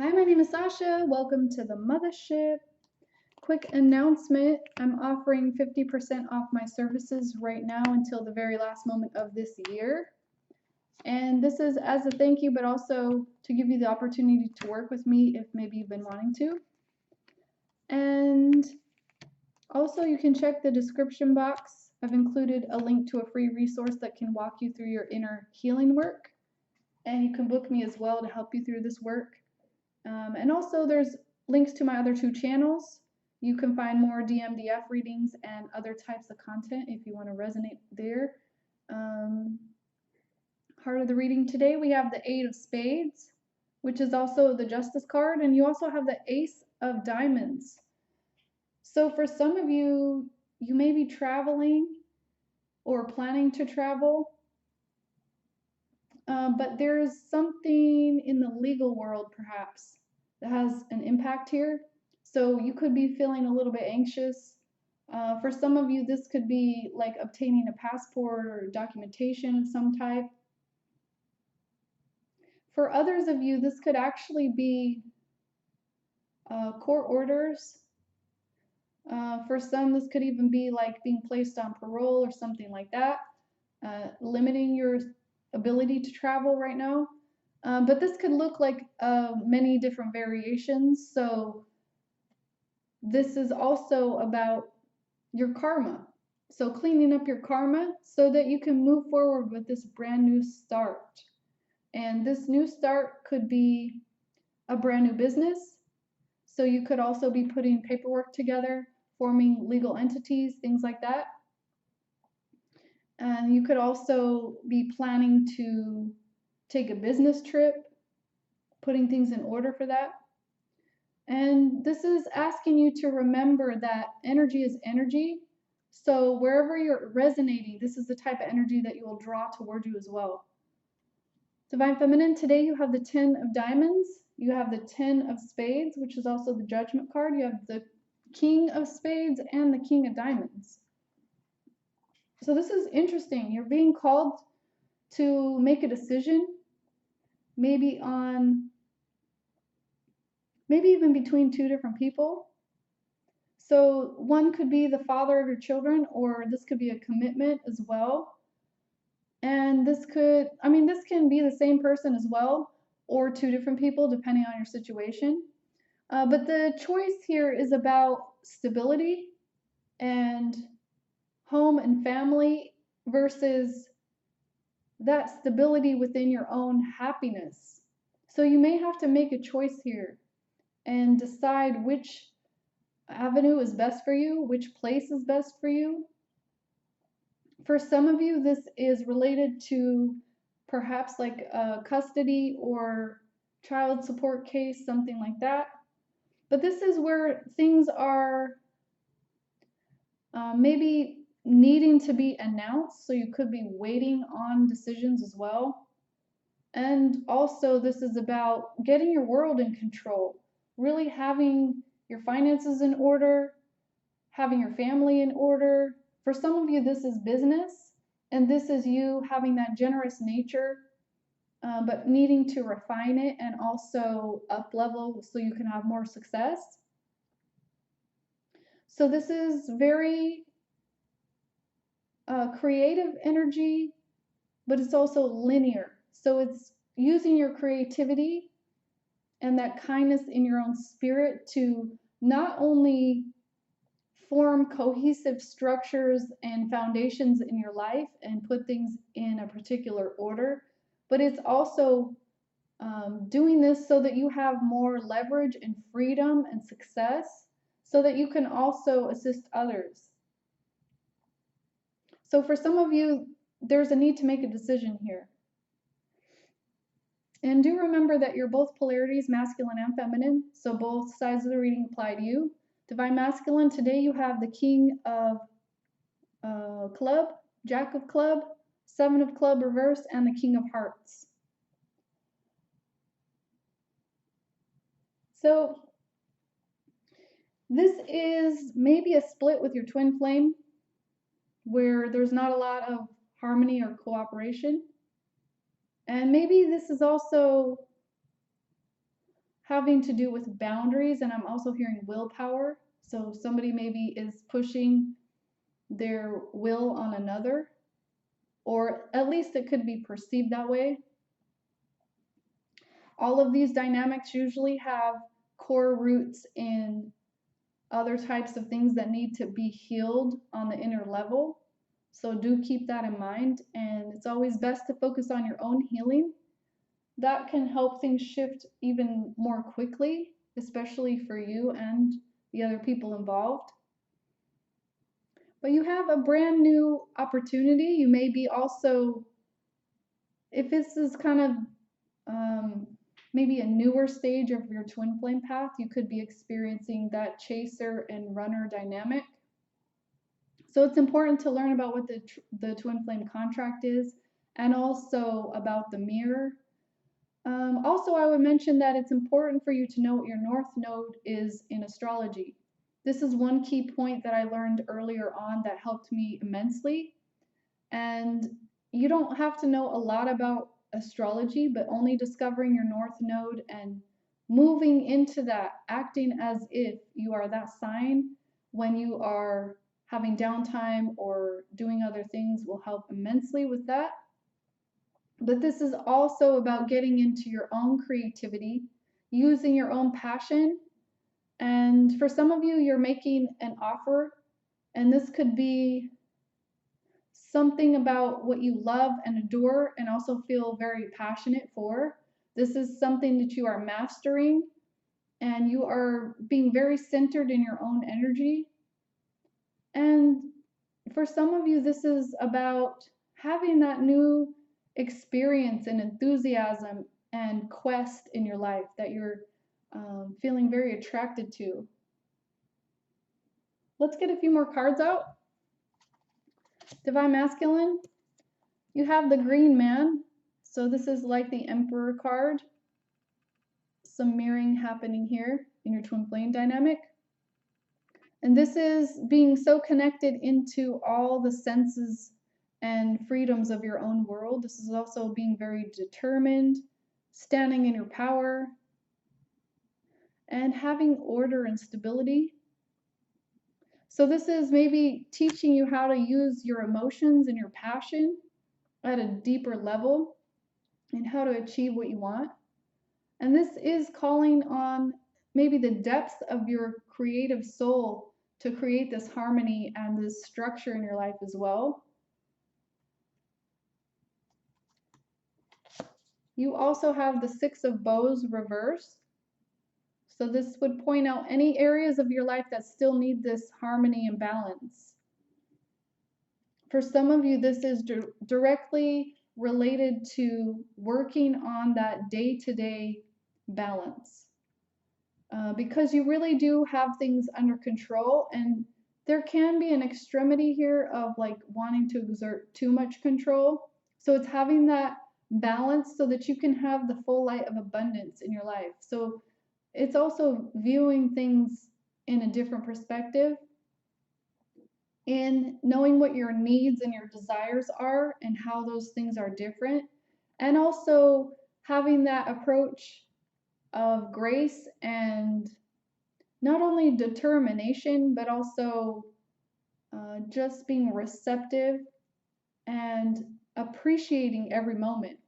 Hi, my name is Sazsha. Welcome to the Muthaship. Quick announcement, I'm offering 50% off my services right now until the very last moment of this year. And this is as a thank you, but also to give you the opportunity to work with me if maybe you've been wanting to. And also you can check the description box. I've included a link to a free resource that can walk you through your inner healing work. And you can book me as well to help you through this work. And also there's links to my other two channels. You can find more DMDF readings and other types of content if you want to resonate there. Heart of the reading today, we have the Eight of Spades, which is also the Justice card, and you also have the Ace of Diamonds. So for some of you, you may be traveling or planning to travel, but there's something in the legal world perhaps that has an impact here. So you could be feeling a little bit anxious. For some of you, this could be like obtaining a passport or documentation of some type. For others of you, this could actually be court orders. For some, this could even be like being placed on parole or something like that, limiting your ability to travel right now. But this could look like many different variations. So this is also about your karma. So cleaning up your karma so that you can move forward with this brand new start. And this new start could be a brand new business. So you could also be putting paperwork together, forming legal entities, things like that. And you could also be planning to take a business trip, putting things in order for that. And this is asking you to remember that energy is energy. So wherever you're resonating, this is the type of energy that you will draw toward you as well. Divine Feminine, today you have the 10 of Diamonds. You have the 10 of Spades, which is also the Judgment card. You have the King of Spades and the King of Diamonds. So this is interesting. You're being called to make a decision, maybe even between two different people. So one could be the father of your children, or this could be a commitment as well. And this can be the same person as well, or two different people, depending on your situation. But the choice here is about stability and home and family versus that stability within your own happiness. So you may have to make a choice here and decide which avenue is best for you, which place is best for you. For some of you, this is related to perhaps like a custody or child support case, something like that. But this is where things are maybe needing to be announced, so you could be waiting on decisions as well. And also this is about getting your world in control, really having your finances in order, having your family in order. For some of you, this is business, and this is you having that generous nature, but needing to refine it and also up level so you can have more success. So this is very creative energy, but it's also linear. So it's using your creativity and that kindness in your own spirit to not only form cohesive structures and foundations in your life and put things in a particular order, but it's also doing this so that you have more leverage and freedom and success so that you can also assist others. So for some of you, there's a need to make a decision here. And do remember that you're both polarities, masculine and feminine, so both sides of the reading apply to you. Divine Masculine, today you have the King of Club, Jack of Club, Seven of Club reversed, and the King of Hearts. So this is maybe a split with your twin flame where there's not a lot of harmony or cooperation. And maybe this is also having to do with boundaries, and I'm also hearing willpower. So somebody maybe is pushing their will on another, or at least it could be perceived that way. All of these dynamics usually have core roots in other types of things that need to be healed on the inner level. So do keep that in mind. And it's always best to focus on your own healing. That can help things shift even more quickly, especially for you and the other people involved. But you have a brand new opportunity. You may be also, if this is kind of maybe a newer stage of your twin flame path, you could be experiencing that chaser and runner dynamic. So it's important to learn about what the twin flame contract is, and also about the mirror. Also, I would mention that it's important for you to know what your north node is in astrology. This is one key point that I learned earlier on that helped me immensely. And you don't have to know a lot about astrology, but only discovering your north node and moving into that, acting as if you are that sign when you are having downtime or doing other things will help immensely with that. But this is also about getting into your own creativity, using your own passion. And for some of you, you're making an offer, and this could be something about what you love and adore and also feel very passionate for. This is something that you are mastering, and you are being very centered in your own energy. And for some of you, this is about having that new experience and enthusiasm and quest in your life that you're feeling very attracted to. Let's get a few more cards out. Divine Masculine, you have the Green Man. So this is like the Emperor card. Some mirroring happening here in your twin flame dynamic. And this is being so connected into all the senses and freedoms of your own world. This is also being very determined, standing in your power, and having order and stability. So this is maybe teaching you how to use your emotions and your passion at a deeper level and how to achieve what you want. And this is calling on maybe the depths of your creative soul to create this harmony and this structure in your life as well. You also have the Six of Bows reversed. So this would point out any areas of your life that still need this harmony and balance. For some of you, this is directly related to working on that day-to-day balance. Because you really do have things under control, and there can be an extremity here of like wanting to exert too much control. So it's having that balance so that you can have the full light of abundance in your life. So it's also viewing things in a different perspective, in knowing what your needs and your desires are and how those things are different, and also having that approach of grace and not only determination, but also just being receptive and appreciating every moment.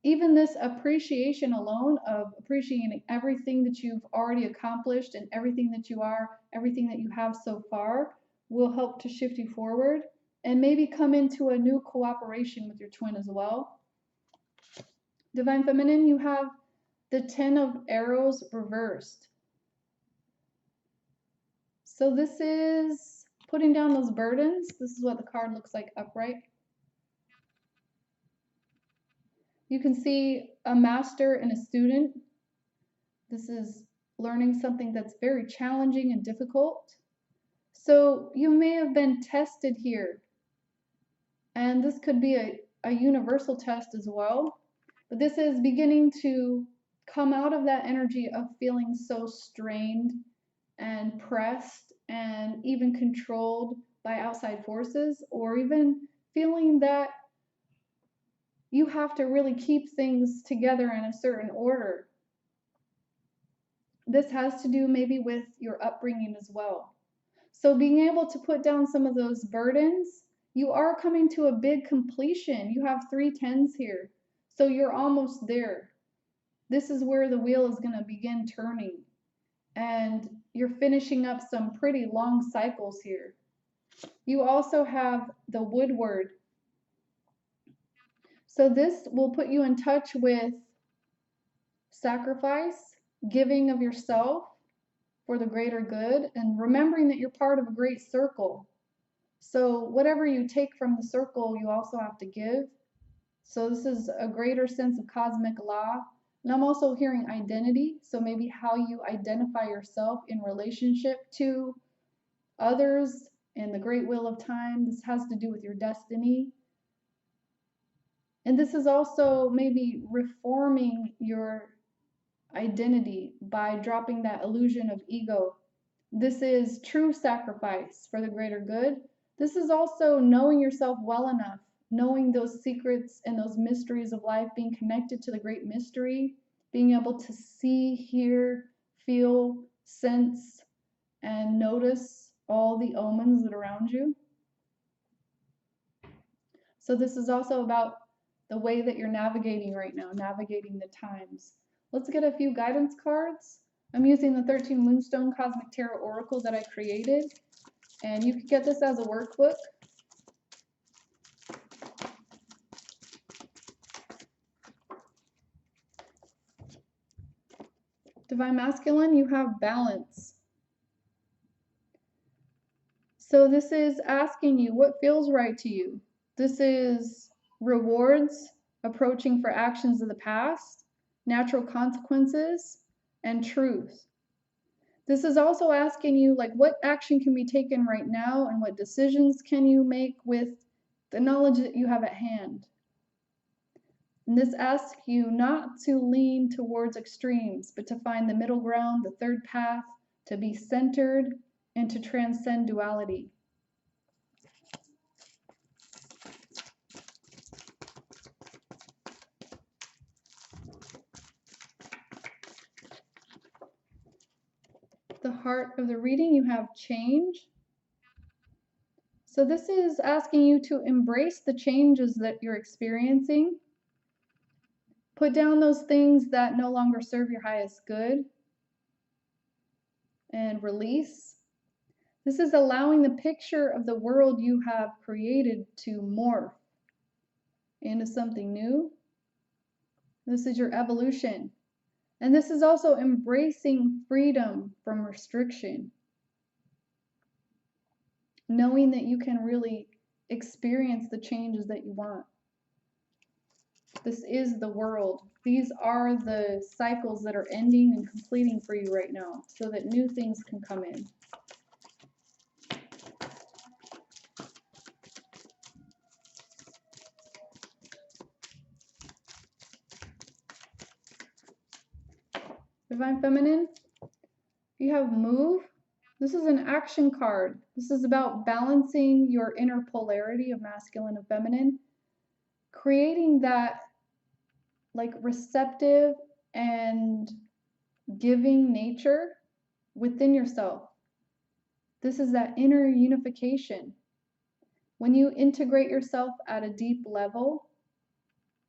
Even this appreciation alone of appreciating everything that you've already accomplished and everything that you are, everything that you have so far, will help to shift you forward and maybe come into a new cooperation with your twin as well. Divine Feminine, you have the 10 of Arrows reversed. So this is putting down those burdens. This is what the card looks like upright. You can see a master and a student. This is learning something that's very challenging and difficult. So you may have been tested here. And this could be a universal test as well. But this is beginning to come out of that energy of feeling so strained and pressed and even controlled by outside forces, or even feeling that you have to really keep things together in a certain order. This has to do maybe with your upbringing as well. So being able to put down some of those burdens, you are coming to a big completion. You have 3 10s here. So you're almost there. This is where the wheel is going to begin turning. And you're finishing up some pretty long cycles here. You also have the Woodward. So this will put you in touch with sacrifice, giving of yourself for the greater good, and remembering that you're part of a great circle. So whatever you take from the circle, you also have to give. So this is a greater sense of cosmic law. And I'm also hearing identity. So maybe how you identify yourself in relationship to others and the great wheel of time. This has to do with your destiny. And this is also maybe reforming your identity by dropping that illusion of ego. This is true sacrifice for the greater good. This is also knowing yourself well enough, knowing those secrets and those mysteries of life, being connected to the great mystery, being able to see, hear, feel, sense, and notice all the omens that are around you. So this is also about the way that you're navigating right now, navigating the times. Let's get a few guidance cards. I'm using the 13 Moonstone Cosmic Tarot Oracle that I created, and you can get this as a workbook. Divine Masculine, you have balance. So this is asking you what feels right to you. This is rewards approaching for actions of the past, natural consequences, and truth. This is also asking you, like, what action can be taken right now and what decisions can you make with the knowledge that you have at hand. And this asks you not to lean towards extremes, but to find the middle ground, the third path, to be centered, and to transcend duality. The heart of the reading, you have change. So this is asking you to embrace the changes that you're experiencing. Put down those things that no longer serve your highest good. And release. This is allowing the picture of the world you have created to morph into something new. This is your evolution. And this is also embracing freedom from restriction. Knowing that you can really experience the changes that you want. This is the world. These are the cycles that are ending and completing for you right now, so that new things can come in. Divine Feminine, you have move. This is an action card. This is about balancing your inner polarity of masculine and feminine, creating that like receptive and giving nature within yourself. This is that inner unification. When you integrate yourself at a deep level,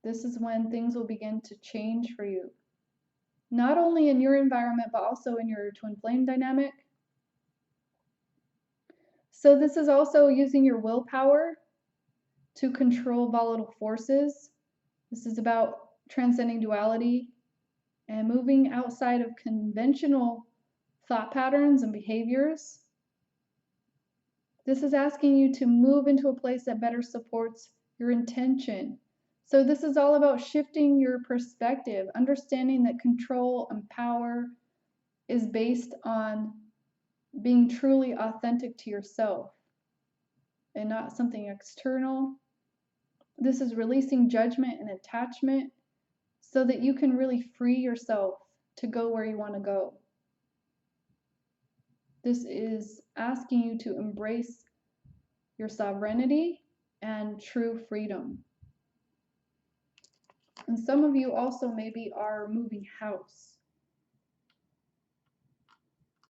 this is when things will begin to change for you. Not only in your environment, but also in your twin flame dynamic. So this is also using your willpower to control volatile forces. This is about transcending duality and moving outside of conventional thought patterns and behaviors. This is asking you to move into a place that better supports your intention. So this is all about shifting your perspective, understanding that control and power is based on being truly authentic to yourself and not something external. This is releasing judgment and attachment so that you can really free yourself to go where you want to go. This is asking you to embrace your sovereignty and true freedom. And some of you also maybe are moving house.